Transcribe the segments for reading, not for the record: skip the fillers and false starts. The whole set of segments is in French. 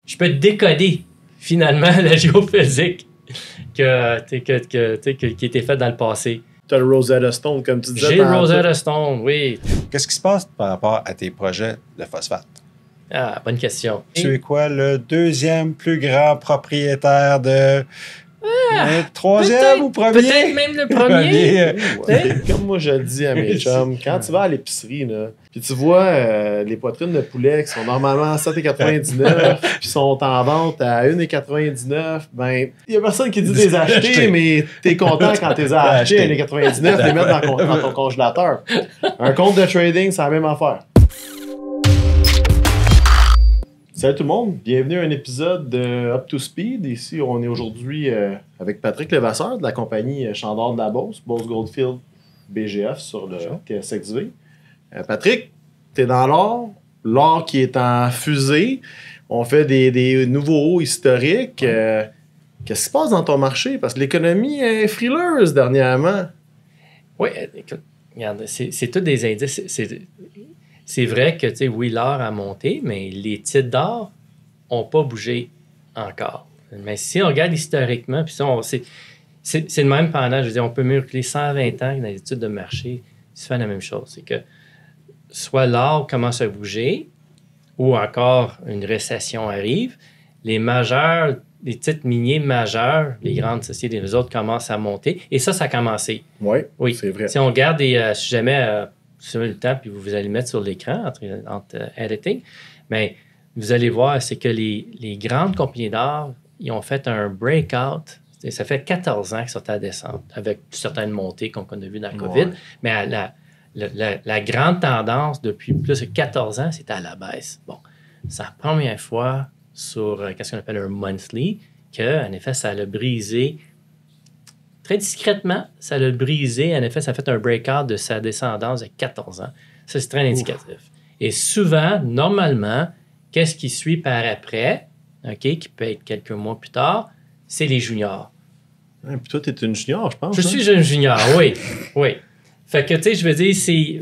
je peux décoder finalement la géophysique qui a été faite dans le passé. Tu as le Rosetta Stone, comme tu disais. J'ai le Rosetta Stone, oui. Qu'est-ce qui se passe par rapport à tes projets de phosphate? Ah, bonne question. Tu es quoi, le deuxième plus grand propriétaire de... troisième ou premier? Peut-être même le premier. Ouais. Comme moi je le dis à mes chums, quand tu vas à l'épicerie, là, puis tu vois les poitrines de poulet qui sont normalement à 7,99 puis sont en vente à 1,99, ben, il n'y a personne qui dit de les acheter, mais tu es content quand tu les as achetés à 1,99, les mettre dans ton congélateur. Un compte de trading, c'est la même affaire. Salut tout le monde, bienvenue à un épisode de Up to Speed. Ici, on est aujourd'hui avec Patrick Levasseur de la compagnie Chandor de la Beauce, Beauce Goldfield BGF sur le TSXV. Patrick, tu es dans l'or qui est en fusée. On fait des nouveaux hauts historiques. Qu'est-ce qui se passe dans ton marché? Parce que l'économie est frileuse dernièrement. Oui, écoute, regarde, c'est tous des indices. C'est vrai que, tu sais, oui, l'or a monté, mais les titres d'or n'ont pas bougé encore. Mais si on regarde historiquement, puis ça, c'est le même pendant, je veux dire, on peut mieux reculer 120 ans dans les études de marché, c'est fait la même chose. C'est que soit l'or commence à bouger, ou encore une récession arrive, les titres miniers majeurs, les grandes sociétés, les autres commencent à monter, et ça a commencé. Oui, c'est vrai. Si on regarde, si jamais... sur le temps, puis vous allez mettre sur l'écran entre editing, mais vous allez voir, c'est que les grandes compagnies d'or, ils ont fait un breakout. Ça fait 14 ans qu'ils sont à descendre, avec certaines montées qu'on a vues dans le COVID, mais la grande tendance depuis plus de 14 ans, c'est à la baisse. Bon, c'est la première fois sur qu'est-ce qu'on appelle un monthly, qu'en effet, ça l'a brisé. Très discrètement, ça l'a brisé. En effet, ça a fait un breakout de sa descendance de 14 ans. Ça, c'est très indicatif. Et souvent, normalement, qu'est-ce qui suit par après, qui peut être quelques mois plus tard, c'est les juniors. Puis toi, tu es une junior, je pense. Je suis un junior, oui. Fait que, tu sais, je veux dire, c'est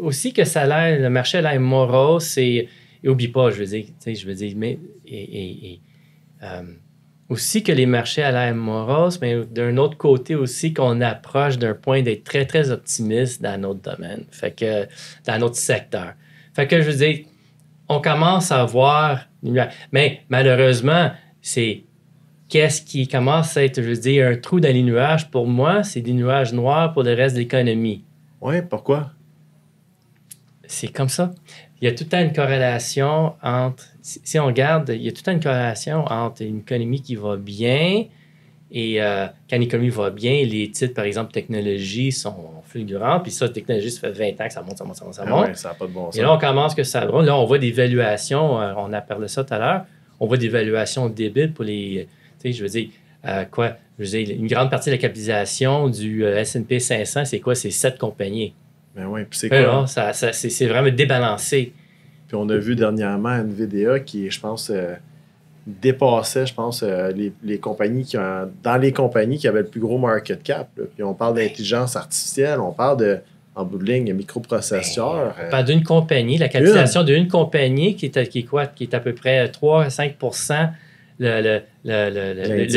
aussi que ça a l'air, le marché a l'air morose, et oublie pas, je veux dire, mais... aussi que les marchés à l'air morose, mais d'un autre côté aussi qu'on approche d'un point d'être très, très optimiste dans notre domaine, fait que dans notre secteur. Fait que je veux dire, on commence à voir... Mais malheureusement, c'est qu'est-ce qui commence à être, je veux dire, un trou dans les nuages. Pour moi, c'est des nuages noirs pour le reste de l'économie. Oui, pourquoi? C'est comme ça. Il y a tout le temps une corrélation entre... Si on regarde, il y a tout le temps une corrélation entre une économie qui va bien et quand l'économie va bien, les titres, par exemple, technologie sont fulgurants. Puis ça, technologie, ça fait 20 ans que ça monte. Ouais, ça n'a pas de bon sens. Et là, on commence que ça... Là, on voit des valuations, on a parlé de ça tout à l'heure, on voit des valuations débiles pour les... Tu sais, je veux dire, une grande partie de la capitalisation du S&P 500, c'est quoi? C'est 7 compagnies. Ben oui, puis c'est quoi? Non, c'est vraiment débalancé. Puis on a vu dernièrement NVIDIA qui, je pense, dépassait, les compagnies dans les compagnies qui avaient le plus gros market cap. Là. Puis on parle d'intelligence artificielle, on parle en bout de ligne, microprocesseurs. On parle d'une compagnie, la capitalisation d'une compagnie qui est à peu près 3 à 5 le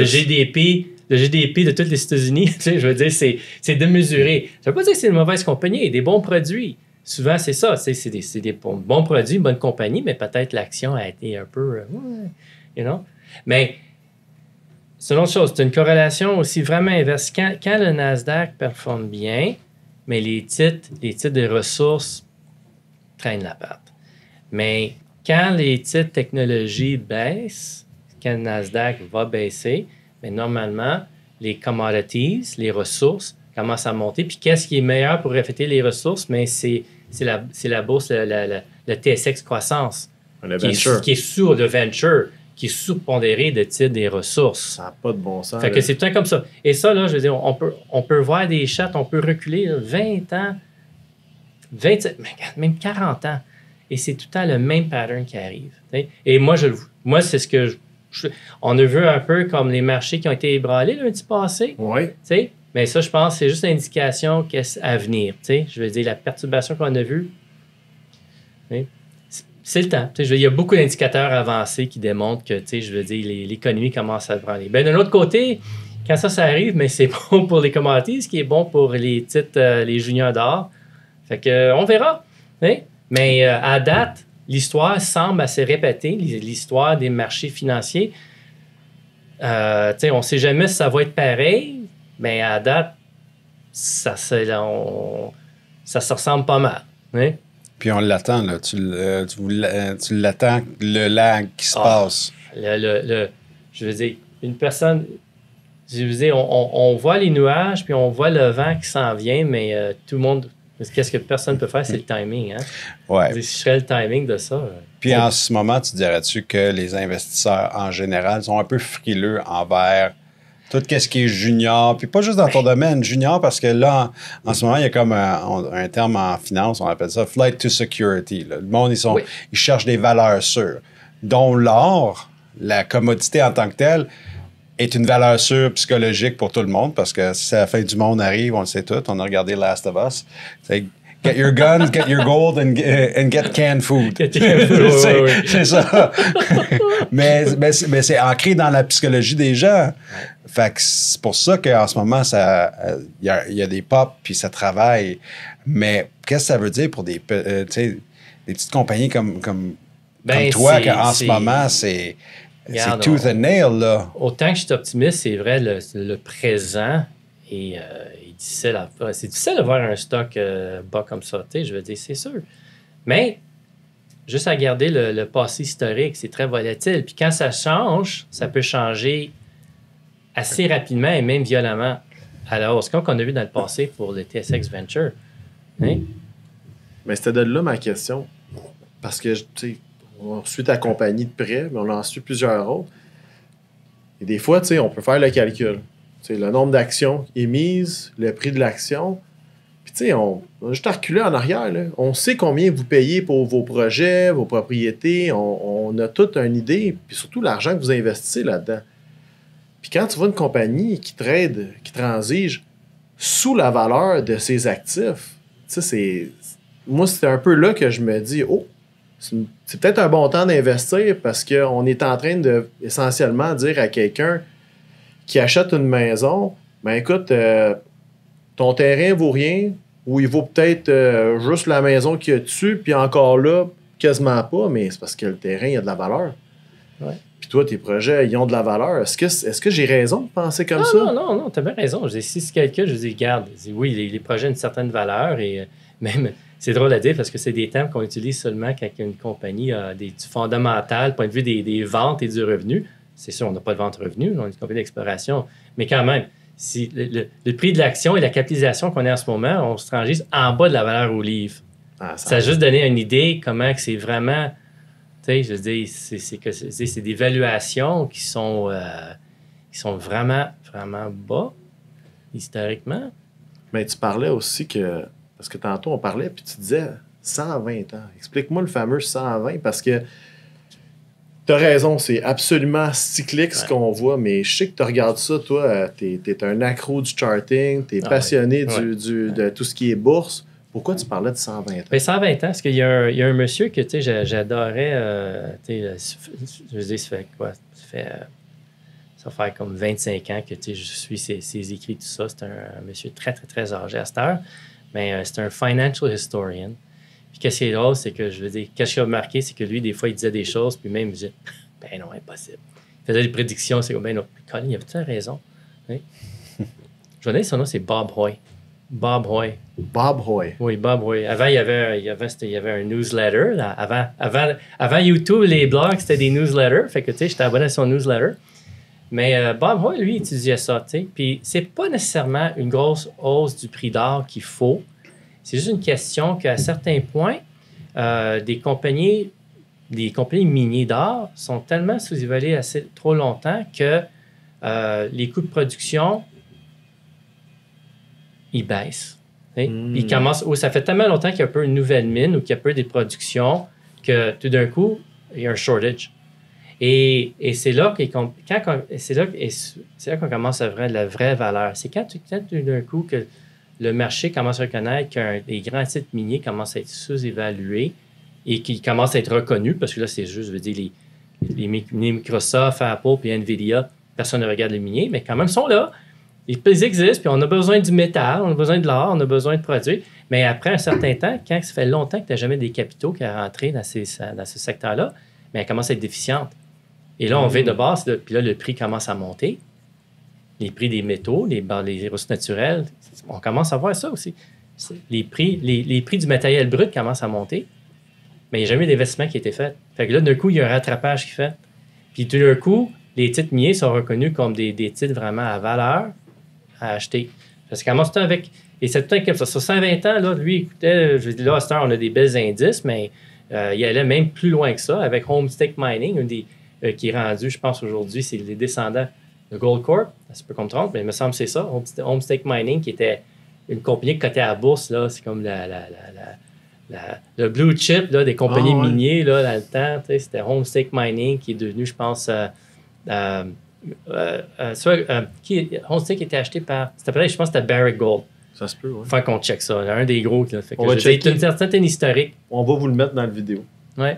GDP. Le GDP de tous les États-Unis, tu sais, je veux dire, c'est démesuré. Ça ne veut pas dire que c'est une mauvaise compagnie, il y a des bons produits. Souvent, c'est ça, c'est des bons produits, une bonne compagnie, mais peut-être l'action a été un peu... Mais c'est une autre chose, c'est une corrélation aussi vraiment inverse. Quand le Nasdaq performe bien, mais les titres des ressources traînent la patte. Mais quand les titres technologie baissent, quand le Nasdaq va baisser, mais normalement, les commodities, les ressources, commencent à monter. Puis qu'est-ce qui est meilleur pour refléter les ressources? Mais c'est la bourse, le TSX croissance, qui est sur le venture, qui est sous-pondéré de titre des ressources. Ça n'a pas de bon sens. Fait que c'est tout le temps comme ça. Et ça, là, je veux dire, on peut voir des charts, on peut reculer 20 ans, 27, même 40 ans. Et c'est tout le temps le même pattern qui arrive. T'sais? Et moi, c'est ce que on a vu un peu comme les marchés qui ont été ébranlés lundi passé. Oui. Mais ça, je pense, c'est juste une indication à venir. Je veux dire, la perturbation qu'on a vue. c'est le temps. Il y a beaucoup d'indicateurs avancés qui démontrent que, je veux dire, l'économie commence à prendre. Ben, d'un autre côté, quand ça arrive, mais c'est bon pour les commodities, ce qui est bon pour les titres, les juniors d'or. Fait que, on verra. Hein? Mais à date, l'histoire semble assez répétée, l'histoire des marchés financiers. On ne sait jamais si ça va être pareil, mais à date, ça se ressemble pas mal. Hein? Puis on l'attend, là. Tu l'attends, le lag qui se passe. Je veux dire, une personne... Je veux dire, on voit les nuages, puis on voit le vent qui s'en vient, mais tout le monde... Qu'est-ce que personne ne peut faire, c'est le timing. Hein? Ouais. Si je serais le timing de ça... Puis en ce moment, tu dirais-tu que les investisseurs, en général, sont un peu frileux envers tout ce qui est junior, puis pas juste dans ton domaine, junior, parce que là, en ce moment, il y a comme un terme en finance, on appelle ça « flight to security ». Le monde, ils cherchent des valeurs sûres, dont l'or, la commodité en tant que telle, est une valeur sûre psychologique pour tout le monde, parce que si la fin du monde arrive, on le sait tout, on a regardé Last of Us, c'est get your guns, get your gold, and get canned food. C'est ça. mais c'est ancré dans la psychologie des gens. Fait que c'est pour ça qu'en ce moment, il y a des pops, puis ça travaille. Mais qu'est-ce que ça veut dire pour des petites compagnies comme toi, qu'en ce moment, c'est tooth and nail, là. Autant que je suis optimiste, c'est vrai, le présent est difficile c'est difficile de voir un stock bas comme ça, je veux dire, c'est sûr. Mais, juste à garder le passé historique, c'est très volatile. Puis quand ça change, ça peut changer assez rapidement et même violemment à la hausse, comme on a vu dans le passé pour le TSX Venture. Hein? Mais c'était de là ma question. Parce que, tu sais, on suit ta compagnie de près, mais on en suit plusieurs autres. Et des fois, tu sais, on peut faire le calcul. Tu sais, le nombre d'actions émises, le prix de l'action. Puis, tu sais, on a juste à reculer en arrière. Là. On sait combien vous payez pour vos projets, vos propriétés. On a toute une idée, puis surtout l'argent que vous investissez là-dedans. Puis quand tu vois une compagnie qui trade, qui transige sous la valeur de ses actifs, tu sais, moi, c'est un peu là que je me dis, oh, c'est peut-être un bon temps d'investir parce qu'on est en train de essentiellement dire à quelqu'un qui achète une maison, ben écoute, ton terrain vaut rien, ou il vaut peut-être juste la maison qu'il y a dessus, puis encore là, quasiment pas, mais c'est parce que le terrain, il y a de la valeur. Ouais. Puis toi, tes projets, ils ont de la valeur. Est-ce que j'ai raison de penser comme ça? Non, tu as bien raison. Je dis, si c'est quelqu'un, je dis, regarde, oui, les projets ont une certaine valeur et même, c'est drôle à dire parce que c'est des termes qu'on utilise seulement quand une compagnie a du fondamental, point de vue des ventes et du revenu. C'est sûr, on n'a pas de vente-revenu, on est une compagnie d'exploration, mais quand même, si le prix de l'action et la capitalisation qu'on a en ce moment, on se transige en bas de la valeur au livre. Ça a juste donné une idée comment que c'est vraiment, tu sais, je veux dire, c'est des valuations qui sont vraiment, vraiment bas, historiquement. Mais tu parlais aussi que, parce que tantôt on parlait, puis tu disais 120 ans. Explique-moi le fameux 120, parce que tu as raison, c'est absolument cyclique ce qu'on voit, mais je sais que tu regardes ça, toi, tu es un accro du charting, tu es passionné de tout ce qui est bourse. Pourquoi tu parlais de 120 ans? Bien, 120 ans, parce qu'il y a un monsieur que j'adorais, je veux dire, ça fait quoi? Ça fait comme 25 ans que je suis ses écrits, tout ça. C'est un monsieur très, très, très âgé à cette heure, mais c'est un financial historian. Puis qu'est-ce qui est drôle, c'est que, je veux dire, qu'est-ce qu'il a remarqué, c'est que lui, des fois, il disait des choses, puis même, il disait, ben non, impossible. Il faisait des prédictions, c'est comme, ben non, Colin, il avait-tu raison? Oui. Je vais dire son nom, c'est Bob Hoy. Bob Hoy. Bob Hoy. Oui, Bob Hoy. Avant, il y avait un newsletter. Là. Avant YouTube, les blogs, c'était des newsletters. Fait que, tu sais, j'étais abonné à son newsletter. Mais Bob Hoy, lui, il étudiait ça, tu sais. Puis c'est pas nécessairement une grosse hausse du prix d'or qu'il faut. C'est juste une question qu'à certains points, des compagnies minières d'or sont tellement sous-évaluées trop longtemps que les coûts de production, ils baissent. Ils commencent, ça fait tellement longtemps qu'il y a un peu une nouvelle mine ou qu'il y a un peu des productions que tout d'un coup, il y a un shortage. Et c'est là qu'on commence à voir la vraie valeur. C'est quand tout d'un coup que le marché commence à reconnaître que les grands titres miniers commencent à être sous-évalués et qui commencent à être reconnus, parce que là, c'est juste, je veux dire, les Microsoft, Apple puis Nvidia, personne ne regarde les miniers, mais quand même, ils sont là. Ils existent, puis on a besoin du métal, on a besoin de l'or, on a besoin de produits. Mais après un certain temps, quand ça fait longtemps que tu n'as jamais des capitaux qui sont rentrés dans ce secteur-là, mais elle commence à être déficiente. Et là, on vient de base, puis là, le prix commence à monter. Les prix des métaux, les ressources naturelles, on commence à voir ça aussi. Les prix du matériel brut commencent à monter, mais il n'y a jamais d'investissement qui a été fait. Fait que là, d'un coup, il y a un rattrapage qui est fait. Puis tout d'un coup, les titres miniers sont reconnus comme des titres vraiment à valeur à acheter. Parce qu'à commence avec... Et c'est tout un comme ça. Sur 120 ans, là, lui, écoutez, je dis là, à cette heure, on a des belles indices, mais il allait même plus loin que ça avec Homestake Mining, qui est rendu, je pense, aujourd'hui, c'est les descendants de Goldcorp. Ça peut qu'on me trompe, mais il me semble que c'est ça. Homestake Mining, qui était une compagnie cotée à la bourse, là, c'est comme le blue chip là, des compagnies minières là, dans le temps. C'était Homestake Mining, qui est devenu, je pense... Homestake était acheté par... je pense que c'était Barrick Gold. Ça se peut, oui. Faut qu'on check ça. Un des gros. Là, fait que on va checker. C'est une certaine historique. On va vous le mettre dans la vidéo. Oui.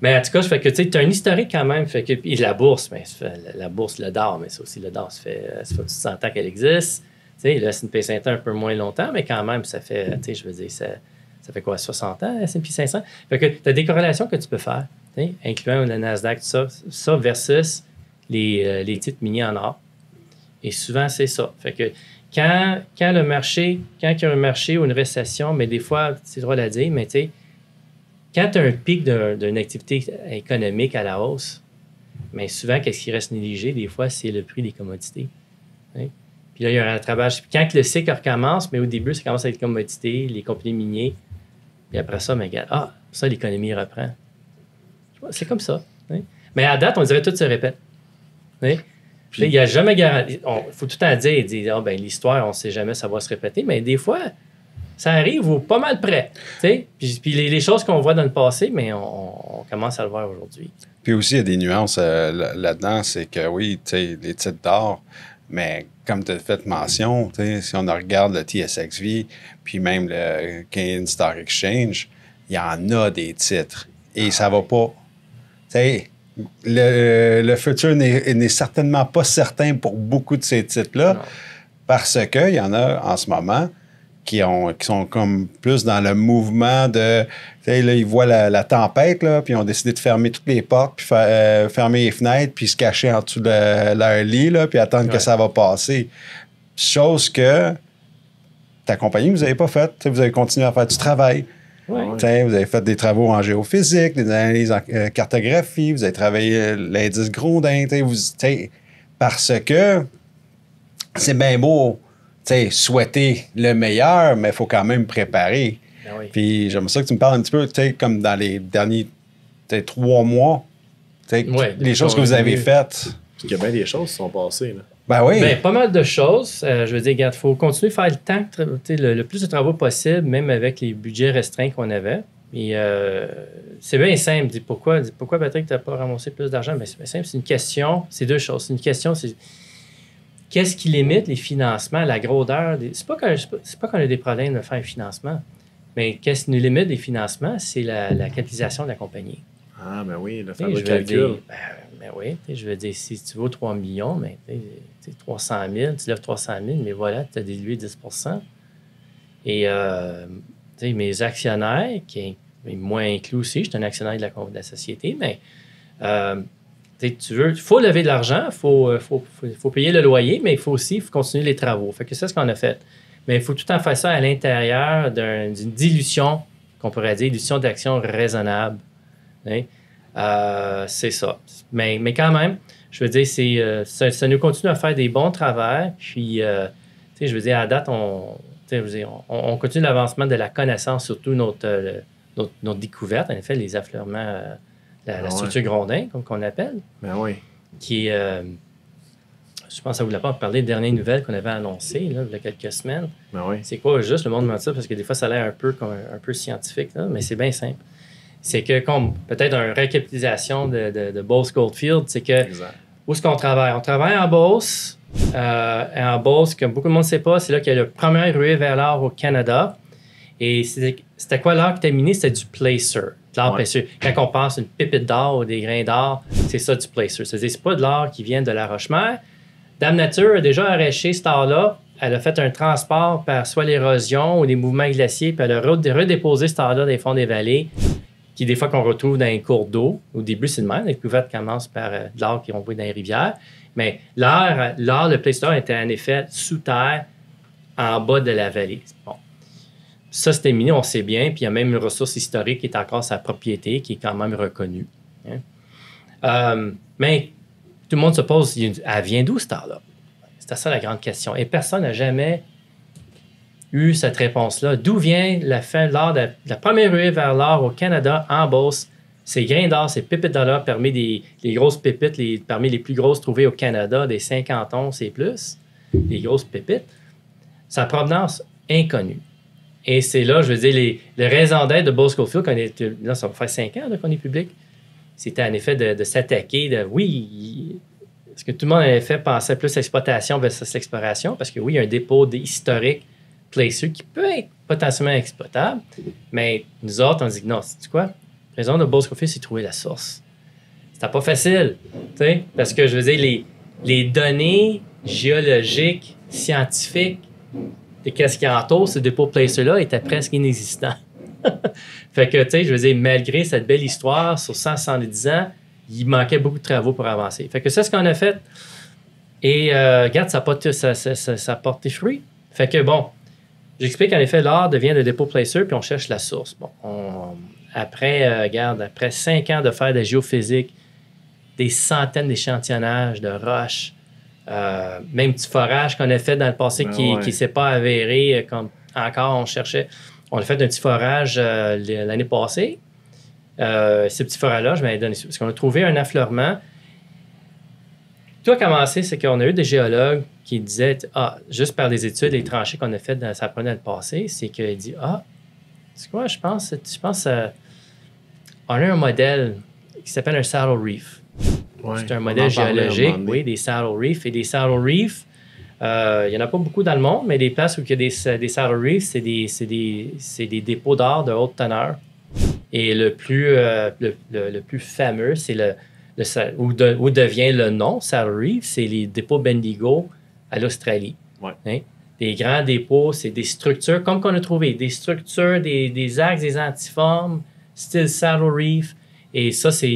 Mais en tout cas, fait que tu as un historique quand même. Fait que, et la bourse, mais la bourse, le DAR, mais ça aussi, le DAR, ça fait 100 ans qu'elle existe. T'sais, le S&P 500 un peu moins longtemps, mais quand même, ça fait, je veux dire, ça fait quoi, 60 ans, S&P 500? Fait que tu as des corrélations que tu peux faire, incluant le Nasdaq, tout ça versus les titres miniers en or. Et souvent, c'est ça. Fait que quand il y a un marché ou une récession, mais des fois, c'est drôle à dire, mais tu sais, quand tu as un pic d'une activité économique à la hausse, mais souvent, qu'est-ce qui reste négligé, des fois, c'est le prix des commodités. Hein? Puis là, il y a un rattrapage. Puis quand le cycle recommence, mais au début, ça commence à être commodités, les compagnies minières. Puis après ça, mais regarde, ça, l'économie reprend. C'est comme ça. Hein? Mais à date, on dirait que tout se répète. Hein? Il n'y a jamais garanti. Il faut tout le temps dire l'histoire, on ne sait jamais, ça va se répéter, mais des fois, ça arrive ou pas mal près. Puis les choses qu'on voit dans le passé, mais on commence à le voir aujourd'hui. Puis aussi, il y a des nuances là-dedans, c'est que oui, les titres d'or, mais comme tu as fait mention, si on regarde le TSXV, puis même le Canadian Stock Exchange, il y en a des titres. Et ça va pas. Le futur n'est certainement pas certain pour beaucoup de ces titres-là, parce qu'il y en a en ce moment qui sont comme plus dans le mouvement de... Là, ils voient la tempête, là, puis ils ont décidé de fermer toutes les portes, puis fermer les fenêtres, puis se cacher en dessous de leur lit, là, puis attendre que ça va passer. Chose que ta compagnie, vous n'avez pas faite. Vous avez continué à faire du travail. Ouais. Vous avez fait des travaux en géophysique, des analyses en cartographie, vous avez travaillé l'indice Grodin, parce que c'est bien beau souhaiter le meilleur, mais il faut quand même préparer. Oui. Puis j'aimerais ça que tu me parles un petit peu, comme dans les derniers 3 mois, les choses que vous avez faites. Il y a bien des choses qui sont passées. Là. Ben oui. Ben, pas mal de choses. Je veux dire, regarde, il faut continuer à faire le temps, le plus de travaux possible, même avec les budgets restreints qu'on avait. Et c'est bien simple. Pourquoi Patrick, tu n'as pas ramassé plus d'argent? Ben, c'est bien simple. C'est une question. C'est 2 choses. C'est une question, c'est qu'est-ce qui limite les financements, la grosseur? C'est pas qu'on a des problèmes de faire un financement, mais qu'est-ce qui nous limite les financements? C'est la capitalisation de la compagnie. Ah, ben oui, le fameux calcul. Ben oui, je veux dire, si tu vaux 3 millions, ben, 300 000, tu lèves 300 000, mais voilà, tu as dilué 10 %. Et mes actionnaires, moi inclus aussi, je suis un actionnaire de la société, mais il faut lever de l'argent, il faut payer le loyer, mais il faut aussi continuer les travaux. Fait que c'est ce qu'on a fait. Mais il faut tout le temps faire ça à l'intérieur d'une dilution, qu'on pourrait dire, dilution d'actions raisonnable. Hein? C'est ça. Mais quand même, je veux dire, ça nous continue à faire des bons travaux. Puis, je veux dire, à date, on continue l'avancement de la connaissance, surtout notre découverte, en effet, les affleurements, la structure Grodin, comme qu'on appelle. Ben oui. Qui est, je pense que ça ne voulait pas parler des dernières nouvelles qu'on avait annoncées là, il y a quelques semaines. Ben oui. C'est quoi juste le monde de ça? Parce que des fois, ça a l'air un peu scientifique, là, mais c'est bien simple. C'est que, comme peut-être une récapitalisation de Beauce Goldfield, c'est que où est-ce qu'on travaille? On travaille en Beauce. En Beauce, comme beaucoup de monde ne sait pas, c'est là qu'il y a le premier ruée vers l'or au Canada. Et c'était quoi l'or qui était miné? C'était du placer. De l'or placer. Quand on pense une pépite d'or ou des grains d'or, c'est ça du placer. C'est-à-dire, c'est pas de l'or qui vient de la roche-mère. Dame Nature a déjà arraché cet or-là. Elle a fait un transport par soit l'érosion ou des mouvements glaciers, puis elle a redéposé cet or-là dans les fonds des vallées, qui des fois qu'on retrouve dans les cours d'eau. Au début, c'est le même. Les couvertes commencent par de l'or qui vont dans les rivières. Mais l'or, le placer était en effet sous terre, en bas de la vallée. Bon. Ça, c'était miné, on sait bien. Puis il y a même une ressource historique qui est encore sa propriété, qui est quand même reconnue. Hein? Mais tout le monde se pose, elle vient d'où cette or-là? C'était ça la grande question. Et personne n'a jamais eu cette réponse-là. D'où vient la fin de l'or, la première ruée vers l'or au Canada, en Beauce? Ces grains d'or, ces pépites d'or parmi les grosses pépites, parmi les plus grosses trouvées au Canada, des 50 onces et plus, les grosses pépites, sa provenance inconnue. Et c'est là, je veux dire, le raison d'être de Beau Schofield, là, ça va faire 5 ans qu'on est public, c'était en effet de s'attaquer, parce que tout le monde en effet pensait plus l'exploitation versus l'exploration, parce que oui, il y a un dépôt historique placer qui peut être potentiellement exploitable, mais nous autres, on dit que non, c'est quoi? La raison de Beau Schofield, c'est de trouver la source. C'était pas facile, tu sais, parce que je veux dire, les données géologiques, scientifiques, et qu'est-ce qui entoure ce dépôt placer-là était presque inexistant. Fait que, tu sais, je veux dire, malgré cette belle histoire sur 170 ans, il manquait beaucoup de travaux pour avancer. Fait que c'est ce qu'on a fait. Et regarde, ça a porté fruit. Fait que, bon, j'explique en effet, l'or devient le dépôt placer, puis on cherche la source. Bon, après 5 ans de faire de géophysique, des centaines d'échantillonnages de roches, même petit forage qu'on a fait dans le passé qui ne s'est pas avéré, comme encore on cherchait. On a fait un petit forage l'année passée. Ce petit forage-là, je m'avais donné parce qu'on a trouvé un affleurement. Tout a commencé, c'est qu'on a eu des géologues qui disaient, juste par les études, les tranchées qu'on a faites dans le passé, c'est qu'il dit, c'est quoi, je pense on a un modèle qui s'appelle un saddle reef. Ouais, c'est un modèle géologique, oui, des saddle reefs. Et des saddle reefs, il n'y en a pas beaucoup dans le monde, mais les places où il y a des saddle reefs, c'est des dépôts d'or de haute teneur. Et le plus fameux, c'est où devient le nom saddle reef, c'est les dépôts Bendigo à l'Australie. Ouais. Hein? Des grands dépôts, c'est des structures, comme qu'on a trouvé, des structures, des axes, des antiformes, style saddle reef. Et ça, cette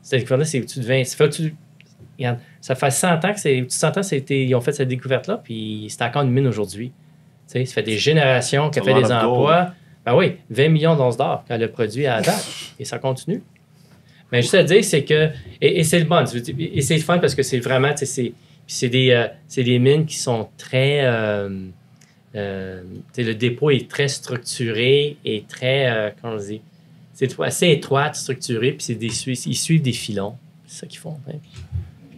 découverte-là, c'est où tu deviens. Regarde, ça fait 100 ans ils ont fait cette découverte-là, puis c'est encore une mine aujourd'hui. Tu sais, ça fait des générations qu'elle fait des emplois. Ben oui, 20 millions d'onces d'or qu'elle a produit à la date. Et ça continue. Mais juste à dire, c'est que. Et c'est le bon. Et c'est le fun parce que c'est vraiment. C'est des mines qui sont très. Le dépôt est très structuré et très. Comment on dit? C'est assez étroite, structuré, puis ils suivent des filons. C'est ça qu'ils font. Hein.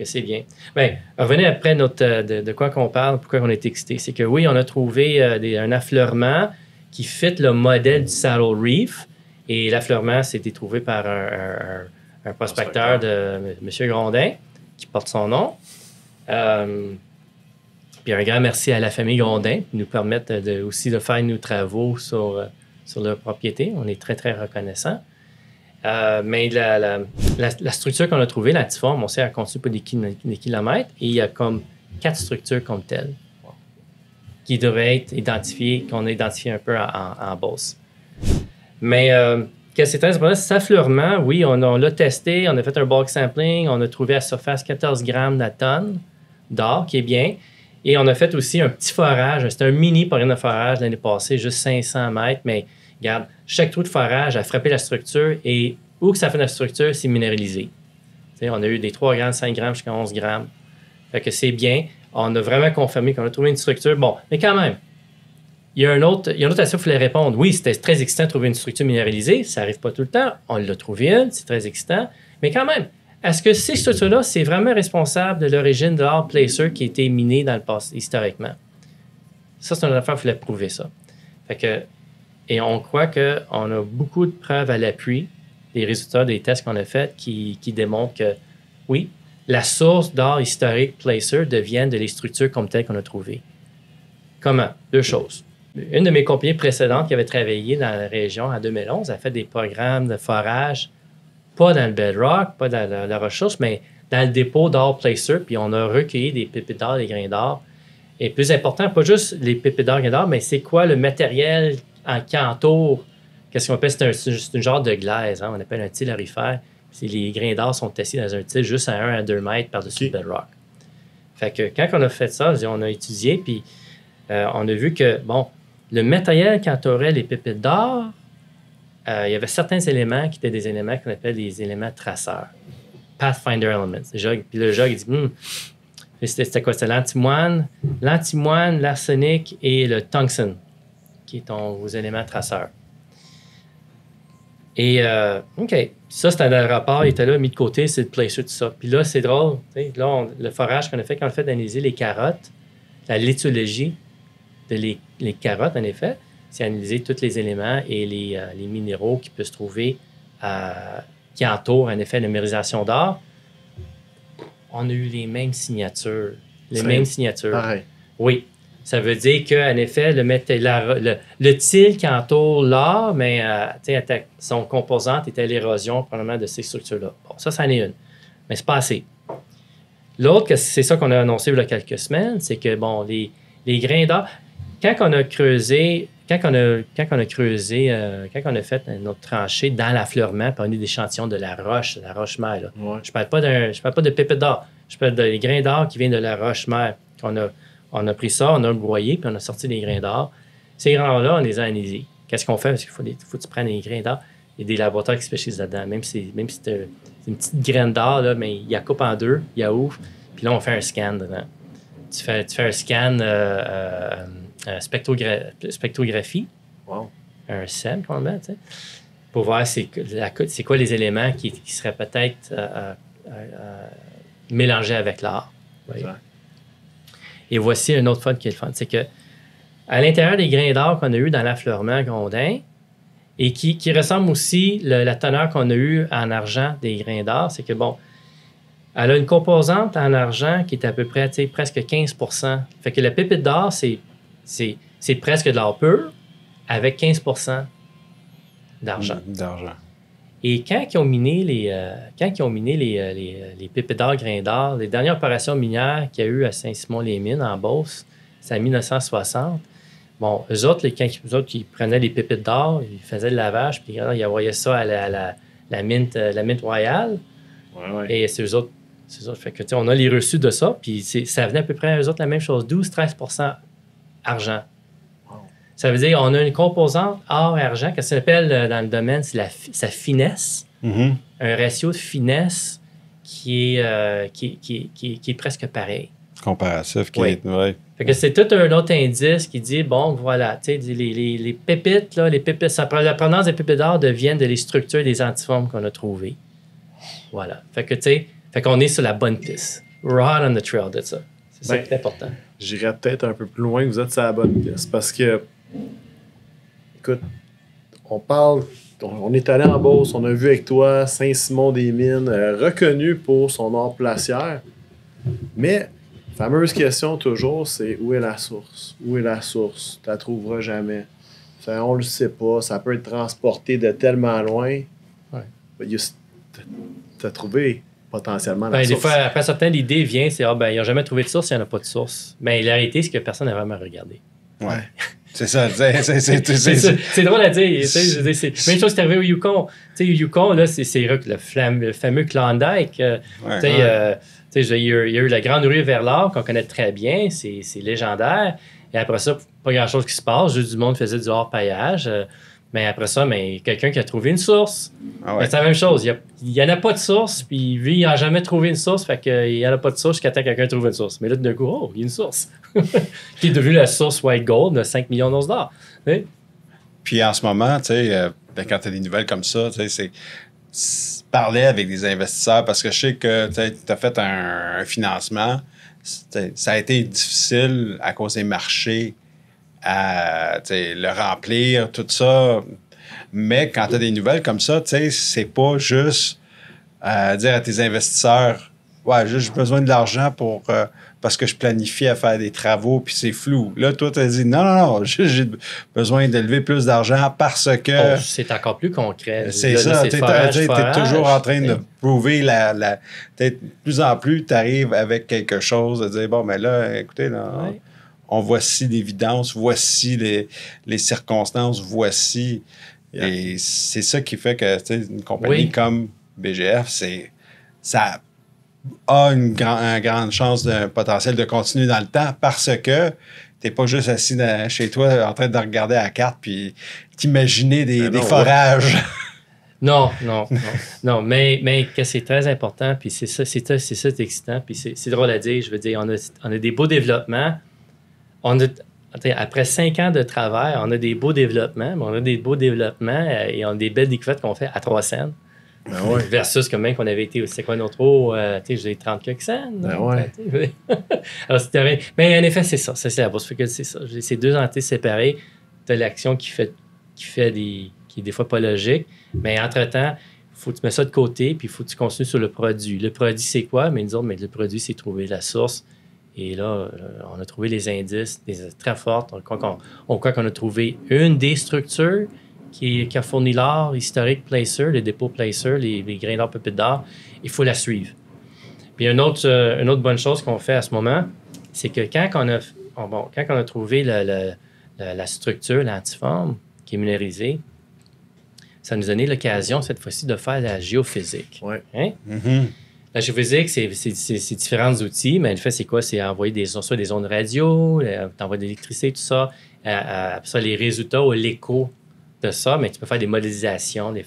C'est bien. Bien, revenez après de quoi qu'on parle, pourquoi on est excité. C'est que oui, on a trouvé un affleurement qui fit le modèle du saddle reef. Et l'affleurement, c'était trouvé par un prospecteur de M. Grondin, qui porte son nom. Puis un grand merci à la famille Grondin qui nous permettent aussi de faire nos travaux sur leur propriété. On est très, très reconnaissants. Mais la structure qu'on a trouvée, l'antiforme, on sait qu'elle continue pas des kilomètres. Et il y a comme 4 structures comme telles qui devraient être identifiées, qu'on a identifiées un peu en Beauce. Mais qu'est-ce qui est très important, cet affleurement, oui, on l'a testé, on a fait un bulk sampling, on a trouvé à la surface 14 grammes la tonne d'or, qui est bien. Et on a fait aussi un petit forage, c'était un mini porion de forage l'année passée, juste 500 mètres, mais regarde, chaque trou de forage a frappé la structure et où que ça fait la structure, c'est minéralisé. T'sais, on a eu des 3 grammes, 5 grammes jusqu'à 11 grammes. Fait que c'est bien. On a vraiment confirmé qu'on a trouvé une structure. Bon, mais quand même, il y a un autre aspect qu'il fallait répondre. Oui, c'était très excitant de trouver une structure minéralisée. Ça n'arrive pas tout le temps. On l'a trouvé une, c'est très excitant. Mais quand même, est-ce que ces structures-là, c'est vraiment responsable de l'origine de l'or placer qui a été miné dans le passé, historiquement? Ça, c'est une affaire qu'il fallait prouver ça. Fait que, et on croit qu'on a beaucoup de preuves à l'appui des résultats des tests qu'on a faits qui démontrent que, oui, la source d'or historique placer devient de les structures comme telles qu'on a trouvées. Comment? 2 choses. une de mes compagnies précédentes qui avait travaillé dans la région en 2011 a fait des programmes de forage, pas dans le bedrock, pas dans la ressource, mais dans le dépôt d'or placer, puis on a recueilli des pépites d'or, des grains d'or. Et plus important, pas juste les pépites d'or, grains d'or, mais c'est quoi le matériel qui entoure, qu'est-ce qu'on appelle, c'est un genre de glaise, hein, on appelle un tillorifère. Les grains d'or sont assis dans un til juste à 1 à 2 mètres par-dessus le bedrock. Fait que quand on a fait ça, on a étudié, puis on a vu que, bon, le matériel qui entourait les pépites d'or, il y avait certains éléments qui étaient des éléments qu'on appelle des éléments traceurs. Pathfinder Elements. Puis le jog, il dit, c'était quoi? C'était l'antimoine, l'arsenic et le tungsten, qui sont vos éléments traceurs. Et, OK, ça, c'était dans le rapport, il était là, mis de côté, c'est le placer, tout ça. Puis là, c'est drôle, là, le forage qu'on a fait, quand on a fait d'analyser les carottes, la lithologie de les carottes, en effet, c'est analyser tous les éléments et les minéraux qui peuvent se trouver, qui entourent, en effet, la mémorisation d'or. On a eu les mêmes signatures. Pareil. Oui. Ça veut dire qu'en effet, le til qui entoure l'or, mais son composante était l'érosion probablement de ces structures-là. Bon, ça, c'en est une. Mais c'est pas assez. L'autre, c'est ça qu'on a annoncé il y a quelques semaines, c'est que, bon, les grains d'or, quand on a fait notre tranchée dans l'affleurement, puis on a eu des échantillons de la roche-mère. Ouais. Je parle pas de pépites d'or. Je parle des grains d'or qui viennent de la roche-mère. On a pris ça, on a broyé, puis on a sorti des grains d'or. Ces grains-là, on les a analysés. Qu'est-ce qu'on fait? Parce qu'il faut que tu prennes les grains d'or. Il y a des laboratoires qui se spécialisent là-dedans. Même si c'est une petite graine d'or, là, mais il y a coupe en deux, il y a ouvre, puis là, on fait un scan dedans. Tu fais un scan spectrographie. Wow. Un SEM, qu'on met, tu sais, pour voir c'est quoi les éléments qui seraient peut-être mélangés avec l'or. Oui. Et voici un autre fun qui est le fun. C'est que à l'intérieur des grains d'or qu'on a eu dans l'affleurement Grondin et qui ressemble aussi la teneur qu'on a eue en argent des grains d'or, c'est que, bon, elle a une composante en argent qui est à peu près, presque 15%. Fait que la pépite d'or, c'est presque de l'or pur avec 15% d'argent. D'argent. Et quand ils ont miné les pépites d'or, grains d'or, les dernières opérations minières qu'il y a eu à Saint-Simon-les-Mines, en Beauce, c'est en 1960. Bon, eux autres, ils prenaient les pépites d'or, ils faisaient le lavage, puis ils envoyaient ça à la Mint Royale. Ouais. Et c'est eux autres. Fait que, on a les reçus de ça, puis ça venait à peu près à eux autres la même chose, 12-13% argent. Ça veut dire qu'on a une composante or-argent, qu'est-ce qu'on appelle dans le domaine, c'est sa finesse. Mm-hmm. Un ratio de finesse qui est presque pareil. Comparatif. Oui. Fait que c'est tout un autre indice qui dit, bon, voilà, tu sais, les pépites, là, la provenance des pépites d'or deviennent les structures des antiformes qu'on a trouvées. Voilà. Fait que, tu sais, qu'on est sur la bonne piste. Right on the trail de ça. C'est ça qui est important. J'irais peut-être un peu plus loin que vous êtes sur la bonne piste. Parce que, écoute, on est allé en Beauce, on a vu avec toi Saint-Simon-des-Mines, reconnu pour son or placière. Mais, fameuse question toujours, c'est où est la source? Où est la source? Tu la trouveras jamais. Ça, on le sait pas. Ça peut être transporté de tellement loin. Ouais. Tu as trouvé potentiellement la source. Des fois, après certains, l'idée vient, c'est ils n'ont jamais trouvé de source, il n'y en a pas de source. Mais la réalité, c'est que personne n'a vraiment regardé. Ouais. C'est ça. C'est drôle à dire. C'est même chose qui est arrivé au Yukon. Tu sais, au Yukon, là, c'est le fameux Klondike. Il y a eu la grande rue vers l'or qu'on connaît très bien. C'est légendaire. Et après ça, pas grand-chose qui se passe. Juste du monde faisait du hors-paillage. Mais après ça, quelqu'un qui a trouvé une source. Ah ouais. C'est la même chose. Il n'y en a pas de source, puis lui, il n'a jamais trouvé une source, fait qu'il n'y en a pas de source jusqu'à temps que quelqu'un trouve une source. Mais là, d'un coup, il y a une source. Qui est devenue la source White Gold de 5 millions d'onces d'or. Oui. Puis en ce moment, tu sais, quand tu as des nouvelles comme ça, tu sais, c'est parler avec des investisseurs, parce que je sais que tu as fait un financement. Ça a été difficile à cause des marchés à le remplir, tout ça. Mais quand tu as des nouvelles comme ça, c'est pas juste dire à tes investisseurs ouais, j'ai besoin de l'argent parce que je planifie à faire des travaux, puis c'est flou. Là, toi, tu as dit, non, j'ai besoin d'élever plus d'argent parce que... c'est encore plus concret. C'est ça, tu es toujours en train de prouver de plus en plus, tu arrives avec quelque chose, de dire, bon, mais là, écoutez, là, on voici l'évidence, voici les circonstances, voici... Yeah. Et c'est ça qui fait que une compagnie comme BGF, ça a une grande chance d'un potentiel de continuer dans le temps parce que tu n'es pas juste assis chez toi en train de regarder la carte puis t'imaginer des forages. Non, mais que c'est très important, puis c'est ça, c'est excitant, puis c'est drôle à dire. Je veux dire, on a des beaux développements. Après 5 ans de travail, on a des beaux développements, mais on a des beaux développements et on a des belles découvertes qu'on fait à 3 cents. Ben ouais. Versus comme même qu'on avait été au Sequoia-Notro, j'ai 30 quelques cents. Ben ouais. Alors, mais en effet, c'est ça. Ça, c'est la bourse. Fait que c'est ça. J'ai ces 2 entités séparées. Tu as l'action qui est des fois pas logique. Mais entre-temps, il faut que tu mets ça de côté, puis il faut que tu continues sur le produit. Le produit, c'est quoi? Mais nous autres, le produit, c'est trouver la source. Et là, on a trouvé les indices très fortes. On croit qu'on a trouvé une des structures qui a fourni l'or historique Placer, le dépôt Placer, les grains d'or, pépites d'or. Il faut la suivre. Puis une autre bonne chose qu'on fait à ce moment, c'est que quand on a trouvé la structure, l'antiforme, qui est minérisée, ça nous a donné l'occasion, cette fois-ci, de faire la géophysique. Ouais. Hein? Mm-hmm. La géophysique, c'est différents outils, mais en fait, c'est quoi? C'est envoyer soit des ondes radio, t'envoies de l'électricité, tout ça. Après ça, les résultats ou l'écho de ça, mais tu peux faire des modélisations, des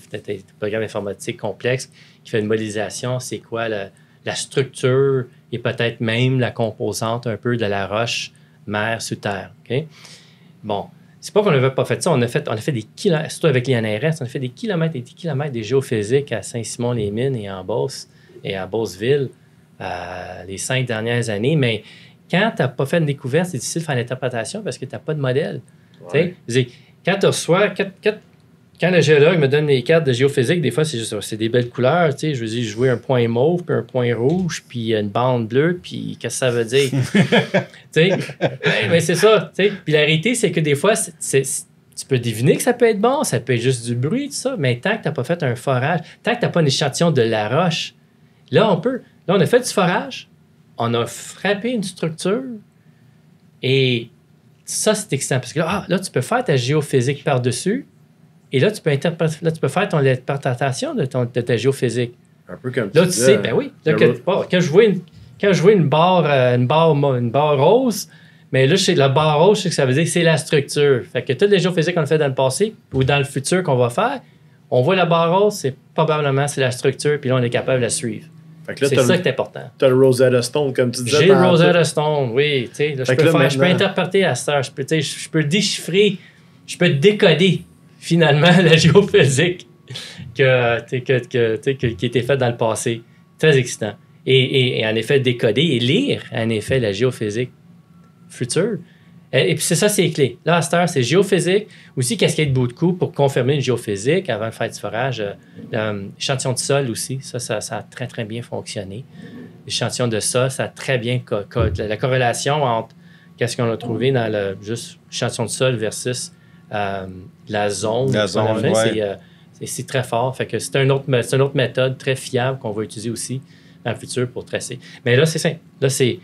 programmes informatiques complexes qui font une modélisation. C'est quoi la structure et peut-être même la composante un peu de la roche mère sous terre. Okay? Bon, c'est pas qu'on n'avait pas fait ça. On a fait des kilomètres, surtout avec l'INRS, on a fait des kilomètres et des kilomètres de géophysique à Saint-Simon-les-Mines et en Beauce et à Beauceville les 5 dernières années. Mais quand tu n'as pas fait une découverte, c'est difficile de faire l'interprétation parce que tu n'as pas de modèle. Ouais. Quand tu reçois, quand le géologue me donne les cartes de géophysique, des fois, c'est des belles couleurs. Je veux dire, jouer un point mauve, puis un point rouge, puis une bande bleue, puis qu'est-ce que ça veut dire? Mais c'est ça. Puis la réalité, c'est que des fois, tu peux deviner que ça peut être bon, ça peut être juste du bruit, tout ça, mais tant que tu n'as pas fait un forage, tant que tu n'as pas un échantillon de la roche, là, on a fait du forage, on a frappé une structure, et ça, c'est excitant. Parce que là, tu peux faire ta géophysique par-dessus, et là, tu peux faire ton interprétation de ta géophysique. Un peu comme là, tu sais, ben oui. Là, quand je vois une barre rose, mais là, la barre rose, je sais que ça veut dire que c'est la structure. Fait que toutes les géophysiques qu'on a fait dans le passé ou dans le futur qu'on va faire, on voit la barre rose, c'est la structure, puis là, on est capable de la suivre. C'est ça qui est important. Tu as le Rosetta Stone, comme tu disais. J'ai le Rosetta Stone, oui. Je peux interpréter à cette heure. Je peux déchiffrer, je peux décoder finalement la géophysique qui a été faite dans le passé. Très excitant. Et en effet, décoder et lire, en effet, la géophysique future. Et puis c'est ça, c'est les clés. Là, à cette heure, c'est géophysique. Aussi, casquer de bout de cou pour confirmer une géophysique avant de faire du forage. L'échantillon de sol aussi, ça a très, très bien fonctionné. L'échantillon de sol, ça a très bien... la corrélation entre qu'est-ce qu'on a trouvé dans l'échantillon de sol versus la zone. C'est très fort. Fait que c'est une autre méthode très fiable qu'on va utiliser aussi dans le futur pour tracer. Mais là, c'est simple. Là, c'est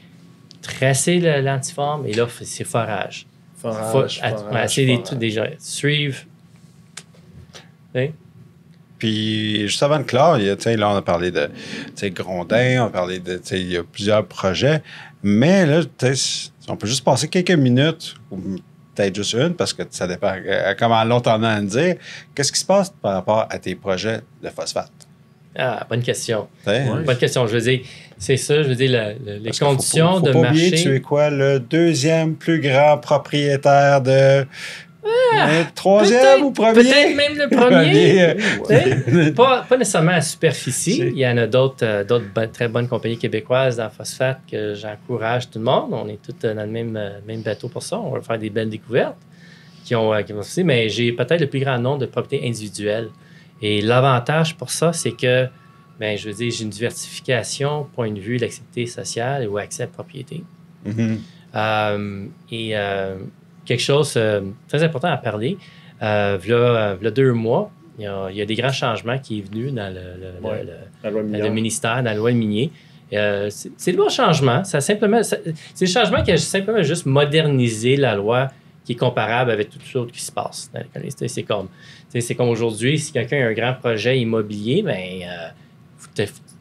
tracer l'antiforme et là, c'est forage. Essayer des gens suivre. Hein? Puis, juste avant de clore, là, on a parlé de Grondin, on a parlé de... Il y a plusieurs projets, mais là, on peut juste passer quelques minutes, ou peut-être juste une, parce que ça dépend comment longtemps on a à me dire. Qu'est-ce qui se passe par rapport à tes projets de phosphate? Ah, bonne question. Bonne question. Je veux dire, c'est ça, je veux dire, les conditions de marché... Faut pas oublier, tu es quoi, le 2e plus grand propriétaire de... troisième ou premier? Peut-être même le premier. Pas nécessairement à superficie. Il y en a d'autres très bonnes compagnies québécoises dans le phosphate que j'encourage tout le monde. On est tous dans le même bateau pour ça. On va faire des belles découvertes qui vont mais j'ai peut-être le plus grand nombre de propriétés individuelles. Et l'avantage pour ça, c'est que bien, je veux dire, j'ai une diversification, point de vue de l'activité sociale ou accès à la propriété. Quelque chose très important à parler, v'là 2 mois, il y a des grands changements qui est venu dans le ministère, dans la loi minier. C'est le bon changement. C'est le changement qui a simplement juste modernisé la loi qui est comparable avec tout ce qui se passe. C'est comme aujourd'hui, si quelqu'un a un grand projet immobilier, vous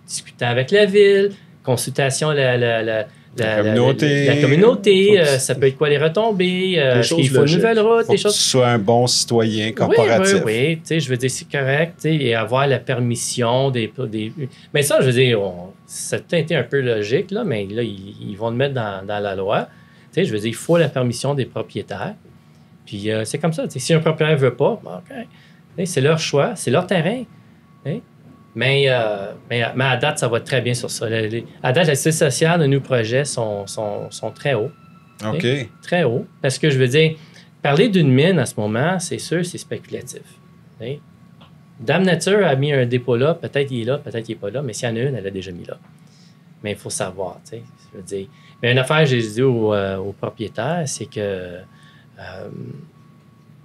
discutez avec la ville, consultation la communauté, ça peut être quoi les retombées, est-ce qu'il faut une nouvelle route, des choses. Que tu sois un bon citoyen corporatif. Oui, je veux dire, c'est correct, et avoir la permission des... Mais ça, je veux dire, ça a peut-être été un peu logique, là, mais là, ils vont le mettre dans la loi. Je veux dire, il faut la permission des propriétaires. Puis c'est comme ça. Si un propriétaire ne veut pas, OK. C'est leur choix, c'est leur terrain. Mais à date, ça va très bien sur ça. À date, l'activité sociale de nos projets sont très hauts. OK. Très hauts. Parce que je veux dire, parler d'une mine à ce moment, c'est sûr, c'est spéculatif. Dame Nature a mis un dépôt là, peut-être il est là, peut-être il n'est pas là, mais s'il y en a une, elle l'a déjà mis là. Mais il faut savoir, je veux dire. Mais une affaire, j'ai dit aux propriétaires, c'est que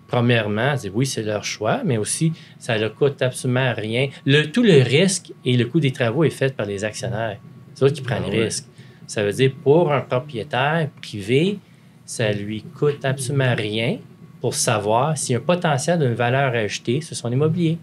premièrement, oui, c'est leur choix, mais aussi, ça ne leur coûte absolument rien. Tout le risque et le coût des travaux est fait par les actionnaires. C'est eux qui prennent le risque. Ça veut dire, pour un propriétaire privé, ça lui coûte absolument rien pour savoir s'il y a un potentiel d'une valeur ajoutée sur son immobilier.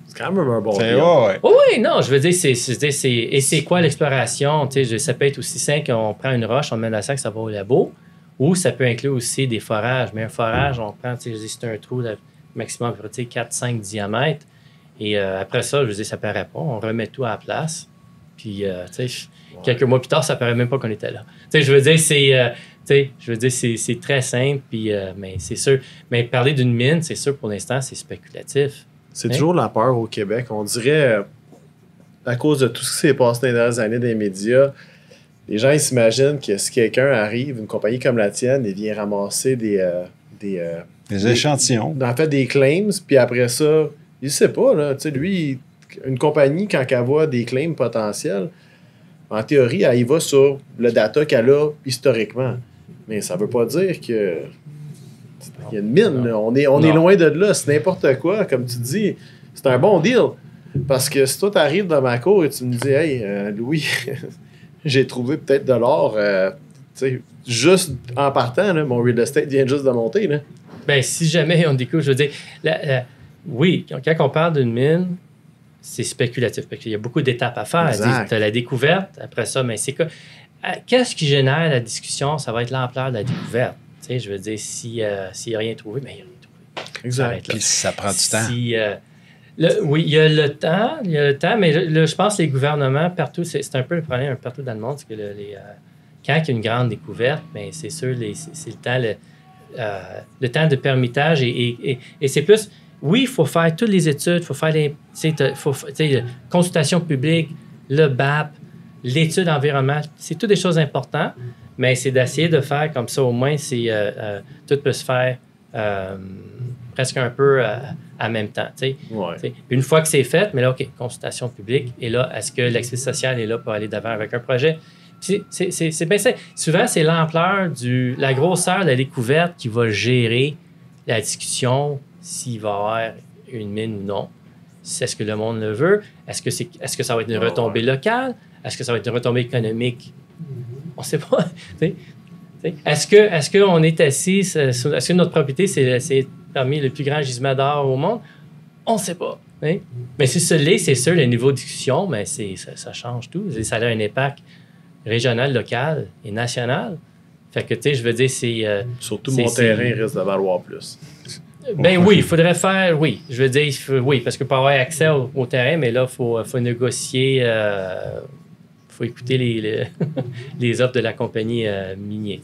C'est quand même un bon deal. Oui, non, je veux dire, et c'est quoi l'exploration? Ça peut être aussi simple qu'on prend une roche, on met dans le sac, ça va au labo. Ou ça peut inclure aussi des forages. Mais un forage, on prend, c'est un trou de maximum 4-5 diamètres. Et après ça, je veux dire, ça ne paraît pas. On remet tout à la place. Puis, quelques mois plus tard, ça ne paraît même pas qu'on était là. Je veux dire, c'est très simple. Puis, mais c'est sûr. Mais parler d'une mine, c'est sûr, pour l'instant, c'est spéculatif. C'est toujours la peur au Québec. On dirait, à cause de tout ce qui s'est passé dans les dernières années dans les médias, les gens, ils s'imaginent que si quelqu'un arrive, une compagnie comme la tienne, et vient ramasser des échantillons. En fait, des claims, puis après ça, il ne sait pas, là. Tu sais, lui, une compagnie, quand elle voit des claims potentiels, en théorie, elle y va sur le data qu'elle a historiquement. Mais ça ne veut pas dire que il y a une mine, là. On est loin de là. C'est n'importe quoi, comme tu dis. C'est un bon deal. Parce que si toi, tu arrives dans ma cour et tu me dis, hey, Louis, j'ai trouvé peut-être de l'or, juste en partant, là, mon real estate vient juste de monter. Là. Bien, si jamais on découvre, je veux dire, oui, quand on parle d'une mine, c'est spéculatif, parce qu'il y a beaucoup d'étapes à faire. Tu as la découverte, après ça, mais c'est quoi? Qu'est-ce qui génère la discussion? Ça va être l'ampleur de la découverte. Je veux dire, s'il n'y a rien trouvé, bien, il n'y a rien trouvé. Exact. Puis ça prend du temps. Oui, il y a le temps, mais je pense que les gouvernements, partout, c'est un peu le problème partout dans le monde, c'est que quand il y a une grande découverte, bien, c'est sûr, c'est le temps de permittage et c'est plus, oui, il faut faire toutes les études, il faut faire consultation publique, le BAP, l'étude environnementale, c'est toutes des choses importantes, mais c'est d'essayer de faire comme ça, au moins, tout peut se faire presque un peu en même temps. Une fois que c'est fait, mais là, OK, consultation publique, et là, est-ce que l'activité sociale est là pour aller d'avant avec un projet? C'est bien ça. Souvent, c'est l'ampleur la grosseur de la découverte qui va gérer la discussion s'il va y avoir une mine ou non. Est-ce que le monde le veut? Est-ce que ça va être une retombée locale? Est-ce que ça va être une retombée économique? On ne sait pas. Est-ce qu'on est assis, est-ce que notre propriété, c'est parmi les plus grands gisements d'or au monde? On ne sait pas. Mais si ce l'est, c'est sûr, le niveau de discussion, mais ça change tout. Ça a un impact régional, local et national. Fait que, je veux dire, c'est... surtout, mon terrain risque de valoir plus. Ben oui, il faudrait faire... Oui, je veux dire, oui, parce que pour avoir accès au terrain, mais là, il faut négocier... faut écouter les offres de la compagnie minière.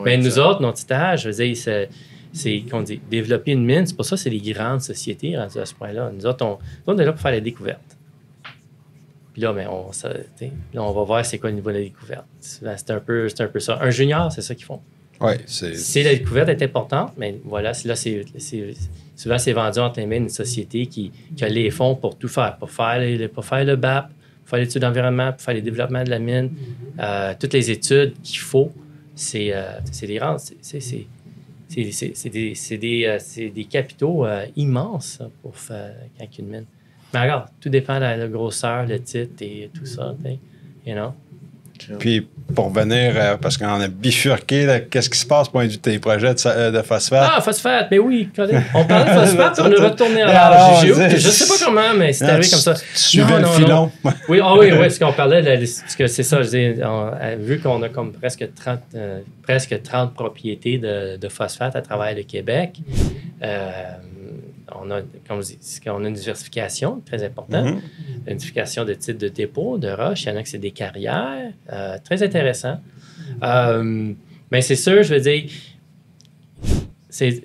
Nous autres, notre stage, je veux dire, c'est qu'on dit, développer une mine, c'est pour ça que c'est les grandes sociétés rendues à ce point-là. Nous autres, on est là pour faire la découverte. Puis là, on va voir c'est quoi le niveau de la découverte. C'est un peu ça. Un junior, c'est ça qu'ils font. Oui, Si la découverte est importante, mais voilà, souvent c'est vendu entre les mains d'une société qui a les fonds pour tout faire, pour faire le BAP, pour faire l'étude d'environnement, pour faire les développements de la mine, toutes les études qu'il faut, c'est des capitaux immenses pour faire une mine. Mais regarde, tout dépend de la grosseur, le titre et tout ça, you know. Puis, pour venir, parce qu'on a bifurqué, qu'est-ce qui se passe pour tes projets de phosphate? Ah, phosphate, mais oui, on parlait de phosphate, on est retourné à l'âge. Je ne sais pas comment, mais c'est arrivé comme ça. Suivez le filon. Oui, parce qu'on parlait parce que c'est ça, je dis, vu qu'on a comme presque 30 propriétés de phosphate à travers le Québec, on a, comme je dis, on a une diversification très importante. Une diversification de types de dépôts, de roches. Il y en a que c'est des carrières. Très intéressant. Mais c'est sûr, je veux dire, c'est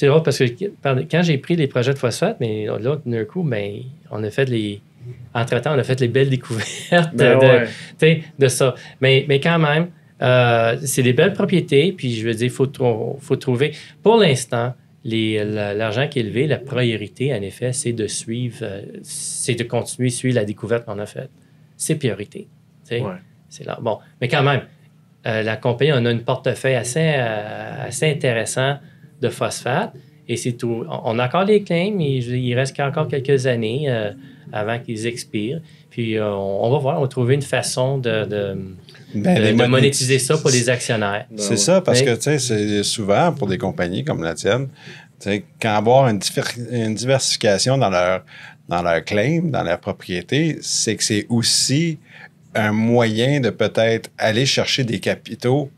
drôle parce que quand j'ai pris les projets de phosphate, mais là, d'un coup, on a fait entre-temps, on a fait les belles découvertes de ça. Mais quand même, c'est des belles propriétés. Puis je veux dire, il faut trouver. Pour l'instant, l'argent qui est élevé, la priorité, en effet, c'est de continuer à suivre la découverte qu'on a faite. C'est priorité. C'est là. Bon, mais quand même, la compagnie, on a une portefeuille assez intéressant de phosphate. Et c'est tout. On a encore les claims, mais il reste encore quelques années avant qu'ils expirent. Puis on va voir, on va trouver une façon de monétiser ça pour les actionnaires. C'est ça, parce que tu sais, c'est souvent pour des compagnies comme la tienne, quand avoir une diversification dans leur claim, dans leur propriété, c'est que c'est aussi un moyen de peut-être aller chercher des capitaux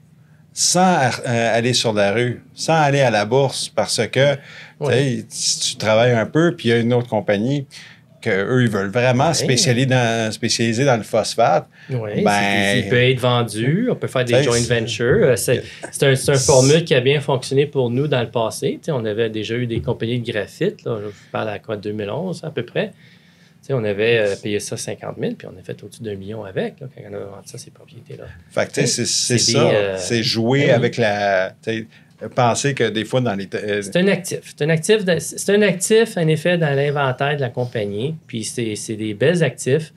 sans aller sur la rue, sans aller à la bourse, parce que si tu travailles un peu, puis il y a une autre compagnie qu'eux, ils veulent vraiment spécialiser dans le phosphate. Oui, il peut être vendu, on peut faire des joint ventures. C'est un formule qui a bien fonctionné pour nous dans le passé. On avait déjà eu des compagnies de graphite, là, je parle à quoi, 2011 à peu près. On avait payé ça 50 000, puis on a fait au-dessus d'1 million avec, là, quand on a vendu ça, ces propriétés-là. Fait que c'est ça, c'est jouer avec la... Penser que des fois dans les... C'est un actif. C'est un actif, en effet, dans l'inventaire de la compagnie. Puis c'est des belles actifs.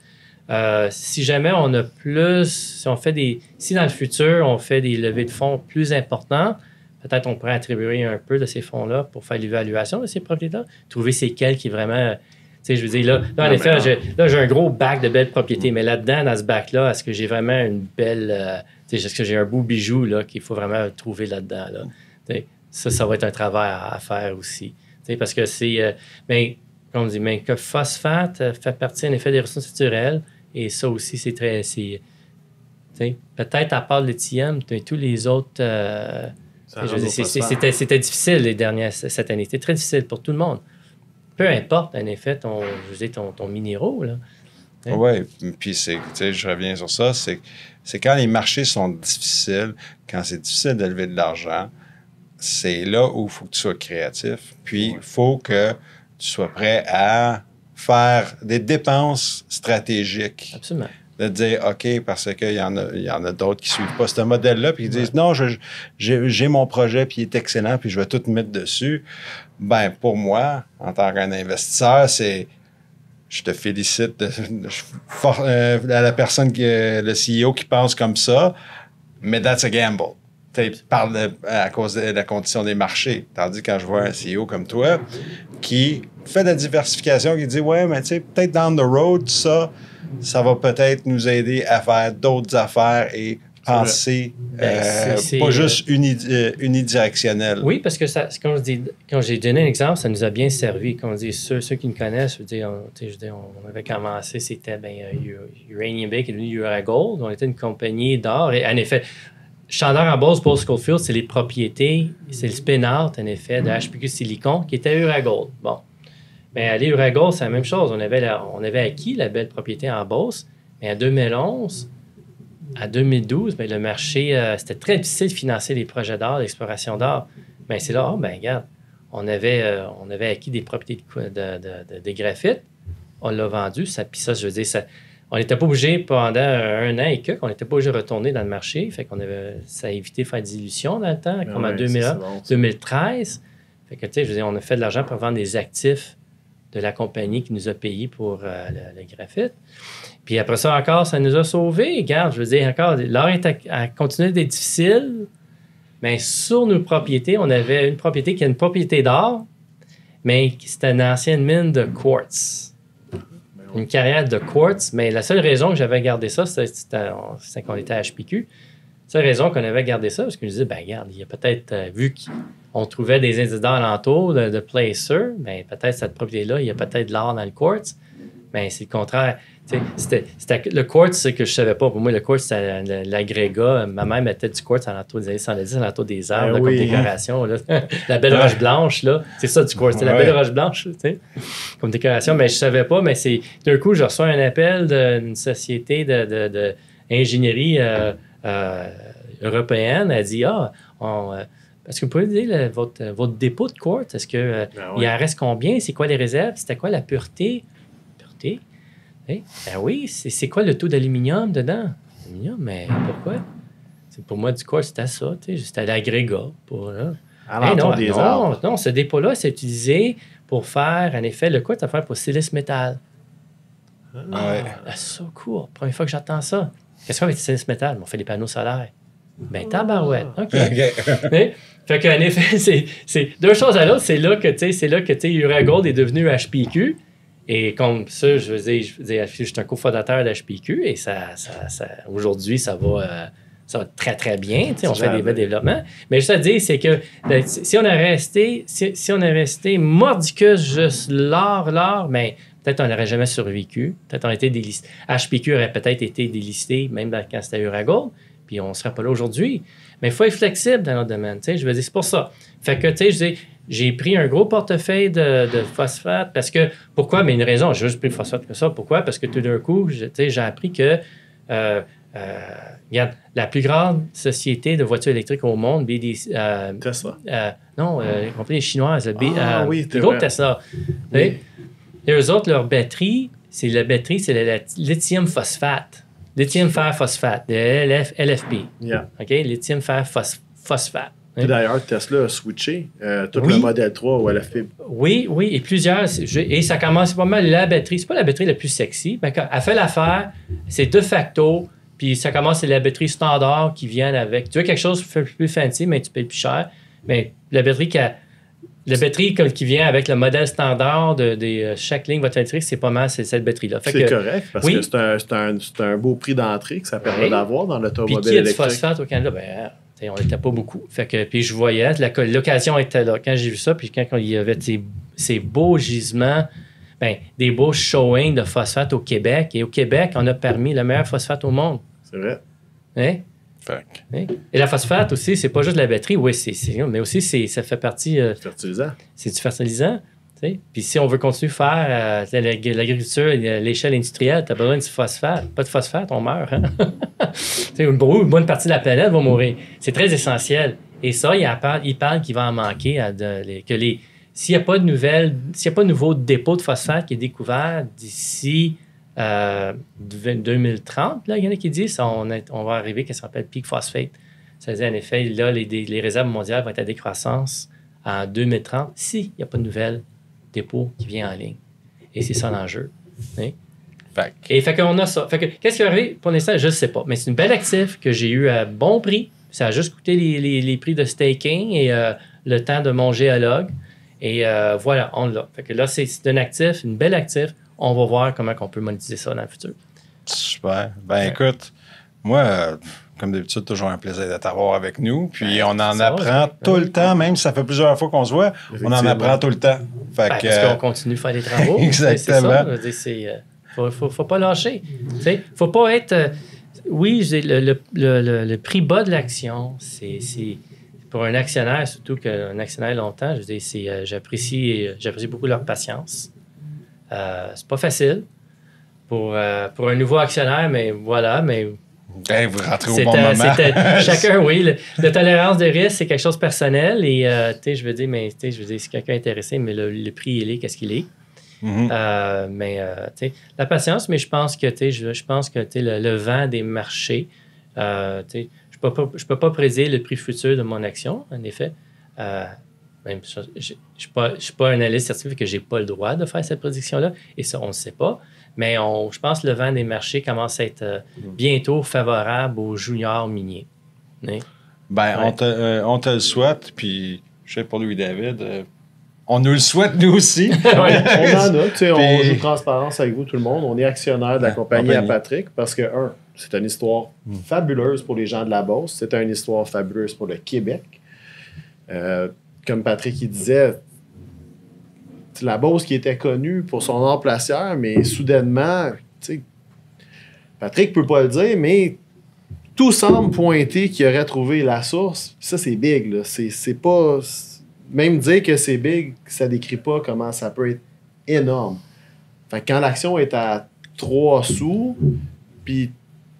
Si jamais on a plus... Si dans le futur, on fait des levées de fonds plus importantes, peut-être on pourrait attribuer un peu de ces fonds-là pour faire l'évaluation de ces propriétés-là. Trouver c'est quel qui est vraiment... Je veux dire, là en effet, j'ai un gros bac de belles propriétés. Mais là-dedans, dans ce bac-là, est-ce que j'ai vraiment une belle... est-ce que j'ai un beau bijou là, qu'il faut vraiment trouver là-dedans, là? Ça va être un travail à faire aussi. Parce que c'est... comme on dit, que phosphate fait partie, en effet, des ressources naturelles. Et ça aussi, c'est très... peut-être à part le lithium, tous les autres... c'était difficile cette année. C'était très difficile pour tout le monde. Peu importe, en effet, ton minéraux, là. Oui, puis je reviens sur ça, c'est quand les marchés sont difficiles, quand c'est difficile de lever de l'argent, c'est là où il faut que tu sois créatif. Puis, il faut que tu sois prêt à faire des dépenses stratégiques. Absolument. De dire, OK, parce qu'il y en a d'autres qui ne suivent pas ce modèle-là, puis ils disent, non, j'ai mon projet, puis il est excellent, puis je vais tout mettre dessus. Ben pour moi, en tant qu'investisseur, c'est... Je te félicite à la personne, le CEO qui pense comme ça, mais that's a gamble. À cause de la condition des marchés. Tandis que quand je vois un CEO comme toi qui fait de la diversification, qui dit, ouais, mais tu sais, peut-être down the road, ça va peut-être nous aider à faire d'autres affaires et penser pas juste unidirectionnel. Oui, parce que quand j'ai donné un exemple, ça nous a bien servi. Quand on dit ceux qui nous connaissent, on avait commencé, c'était Uranium Bay qui est devenu Uragold. On était une compagnie d'or. Et en effet, Chandler en Bourse, Paul Schofield, c'est les propriétés, c'est le spin-out, en effet, de HPQ Silicon qui était Uragold. Bon. Mais à Uragold, c'est la même chose. On avait acquis la belle propriété en Bourse, mais en 2011, à 2012, le marché, c'était très difficile de financer les projets d'or, l'exploration d'or. Mais c'est là, regarde, on avait acquis des propriétés de graphite, on l'a vendu, puis ça, je veux dire, on n'était pas obligé pendant 1 an et quelques, on n'était pas obligé de retourner dans le marché. Fait qu'on ça a évité de faire des illusions dans le temps, comme en 2013. Fait que, tu sais, je veux dire, on a fait de l'argent pour vendre des actifs de la compagnie qui nous a payé pour le graphite. Puis après ça encore, ça nous a sauvés. Regarde, je veux dire, encore, l'or a continué d'être difficile. Mais sur nos propriétés, on avait une propriété qui est une propriété d'or, mais c'était une ancienne mine de quartz. Une carrière de quartz. Mais la seule raison que j'avais gardé ça, c'était qu'on était à HPQ. La seule raison qu'on avait gardé ça, parce qu'on disait, ben regarde, il y a peut-être, vu qu'on trouvait des indices d'or alentour de placer, ben peut-être cette propriété-là, il y a peut-être de l'or dans le quartz. Mais c'est le contraire. C'était le quartz, c'est que je ne savais pas. Pour moi, le quartz, c'était l'agrégat. Ma mère mettait du quartz alentour des années 110, alentour des arbres, là, comme décoration. Là. La belle roche blanche, là. C'est ça, du quartz. C'était la belle roche blanche, comme décoration. Mais je ne savais pas. Mais d'un coup, je reçois un appel d'une société d'ingénierie européenne. Elle dit, est-ce que vous pouvez dire votre dépôt de quartz? Est-ce que il en reste combien? C'est quoi les réserves? C'était quoi la pureté? Ben oui, c'est quoi le taux d'aluminium dedans? Aluminium, mais pourquoi? Pour moi, du quartz, c'était ça. C'était l'agrégat. Non, ce dépôt-là, c'est utilisé pour faire, en effet, le quartz à faire pour silice métal. C'est cool. Première fois que j'entends ça. Qu'est-ce qu'on fait avec le silice métal? On fait des panneaux solaires. Ben, tabarouette. OK. Fait qu'en effet, c'est deux choses à l'autre. C'est là que Uragold est devenu HPQ. Et comme ça, je veux dire, je suis un cofondateur d'HPQ et aujourd'hui, ça va très, très bien. On fait des bons développements. Mais juste à dire, c'est que si on a resté mordicus juste l'or, mais peut-être on n'aurait jamais survécu. Peut-être on était délisté. HPQ aurait peut-être été délisté même quand c'était Uragold, puis on ne serait pas là aujourd'hui. Mais il faut être flexible dans notre domaine. Je veux dire, c'est pour ça. Fait que, je dis, j'ai pris un gros portefeuille de phosphate parce que, pourquoi? Mais une raison, j'ai juste pris le phosphate que ça. Pourquoi? Parce que tout d'un coup, j'ai appris que, regarde, la plus grande société de voitures électriques au monde, Tesla? Non, la compagnie chinoise, oui, le groupe Tesla. Oui. Et eux autres, leur batterie, c'est le lithium phosphate. Lithium fer phosphate, le LFP. Yeah. OK? Lithium fer phosphate. Puis d'ailleurs, Tesla a switché tout le modèle 3 au LFP. Oui, et plusieurs. Et ça commence pas mal la batterie. C'est pas la batterie la plus sexy. Mais quand elle fait l'affaire, c'est de facto. Puis ça commence, c'est la batterie standard qui vient avec. Tu veux quelque chose plus fancy, mais tu payes plus cher. Mais la batterie qui vient avec le modèle standard de chaque ligne voiture électrique, c'est pas mal, c'est cette batterie-là. C'est correct, parce que c'est un beau prix d'entrée que ça permet d'avoir dans l'automobile électrique. Puis qui a du phosphate au Canada? Ben, on n'était pas beaucoup. Fait que, puis je voyais, l'occasion était là. Quand j'ai vu ça, puis quand il y avait ces beaux gisements, des beaux showings de phosphate au Québec. Et au Québec, on a permis le meilleur phosphate au monde. C'est vrai. Hein? Et la phosphate aussi, c'est pas juste la batterie, oui, mais aussi ça fait partie. Fertilisant. C'est du fertilisant. Puis si on veut continuer à faire l'agriculture, l'échelle industrielle, tu as besoin de phosphate. Pas de phosphate, on meurt. Hein? Une bonne partie de la planète va mourir. C'est très essentiel. Et ça, il parle qu'il va en manquer. S'il n'y a pas de nouveau dépôt de phosphate qui est découvert d'ici 2030, là, il y en a qui disent on va arriver à ce qu'on appelle peak phosphate. Ça veut dire, en effet, là, les réserves mondiales vont être à décroissance en 2030 s'il n'y a pas de nouvelle dépôt qui vient en ligne. Et c'est ça l'enjeu. Hein? Fait qu'on a ça. Fait que, qu'est-ce qui va arriver? Pour l'instant, je ne sais pas. Mais c'est une belle actif que j'ai eu à bon prix. Ça a juste coûté les prix de staking et le temps de mon géologue. Et voilà, on l'a. Fait que là, c'est un actif, une belle actif. On va voir comment on peut monétiser ça dans le futur. Super. Écoute, moi, comme d'habitude, toujours un plaisir de t'avoir avec nous. Puis on en apprend tout le temps, même si ça fait plusieurs fois qu'on se voit, on en apprend tout le temps. Parce qu'on continue de faire des travaux. Exactement. Faut pas lâcher. Faut pas être... le prix bas de l'action, c'est pour un actionnaire, surtout qu'un actionnaire longtemps, je veux dire, j'apprécie beaucoup leur patience. C'est pas facile pour un nouveau actionnaire, mais voilà, mais... vous rentrez au bon moment. Chacun, oui. La tolérance de risque, c'est quelque chose de personnel. Et, je veux dire, si quelqu'un est intéressé, mais le prix, il est, qu'est-ce qu'il est? Mais la patience, mais je pense que le vent des marchés, je ne peux pas prédire le prix futur de mon action, en effet. Même, je ne suis pas un analyste certifié que je n'ai pas le droit de faire cette prédiction-là, et ça, on ne le sait pas. Mais je pense que le vent des marchés commence à être bientôt favorable aux juniors miniers. Oui. Ben, on te le souhaite, puis je sais pour Louis-David, on nous le souhaite nous aussi. On en a, tu sais, on joue transparence avec vous tout le monde. On est actionnaire de la compagnie à Patrick parce que, c'est une histoire fabuleuse pour les gens de la Beauce. C'est une histoire fabuleuse pour le Québec. Comme Patrick il disait, la Beauce qui était connue pour son art placière, mais soudainement, tu sais, Patrick peut pas le dire, mais tout semble pointer qu'il aurait trouvé la source. Ça, c'est big, là. C'est pas... Même dire que c'est big, ça décrit pas comment ça peut être énorme. Fait que quand l'action est à 3 sous, puis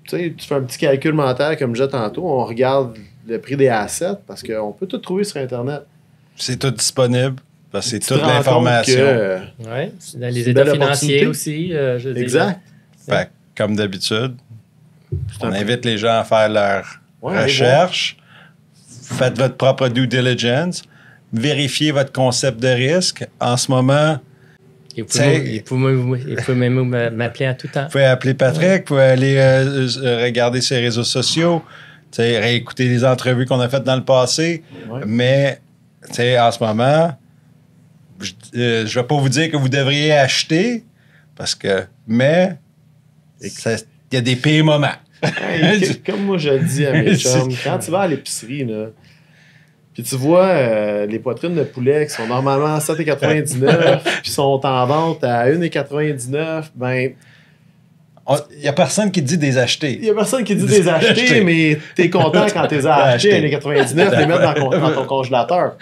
tu fais un petit calcul mental comme je disais tantôt, on regarde le prix des assets parce qu'on peut tout trouver sur Internet. C'est tout disponible. Parce que c'est toute l'information. Oui, dans les états financiers aussi. Exact. Fait, comme d'habitude, on invite les gens à faire leur recherche. Faites votre propre due diligence. Vérifiez votre concept de risque. En ce moment, vous pouvez même m'appeler à tout temps. Vous pouvez appeler Patrick, vous pouvez aller regarder ses réseaux sociaux, réécouter les entrevues qu'on a faites dans le passé. Ouais. Mais en ce moment, je ne vais pas vous dire que vous devriez acheter, mais il y a des pires moments. Comme moi je le dis à mes chums, quand tu vas à l'épicerie, là, puis tu vois les poitrines de poulet qui sont normalement à 7,99 puis sont en vente à 1,99, ben... Il n'y a personne qui dit des acheter. Il n'y a personne qui dit des acheter, mais tu es content quand tu les as achetés à 1,99 les mettre dans ton congélateur.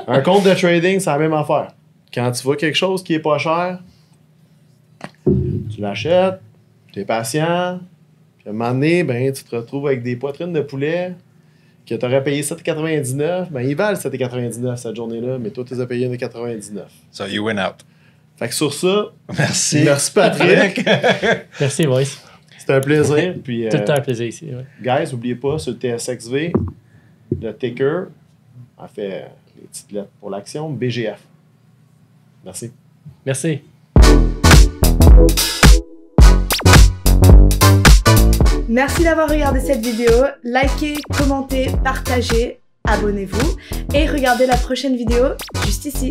Un compte de trading, c'est la même affaire. Quand tu vois quelque chose qui n'est pas cher, tu l'achètes, tu es patient, puis à un moment donné, ben, tu te retrouves avec des poitrines de poulet que tu aurais payé 7,99, ben ils valent 7,99 cette journée-là, mais toi, tu les as payés 1,99. So you win out. Fait que sur ça, merci Patrick. Merci, Maurice. C'était un plaisir. Puis, tout le temps un plaisir ici. Ouais. Guys, n'oubliez pas, sur le TSXV, le ticker a fait les petites lettres pour l'action, BGF. Merci. Merci. Merci d'avoir regardé cette vidéo. Likez, commentez, partagez, abonnez-vous et regardez la prochaine vidéo juste ici.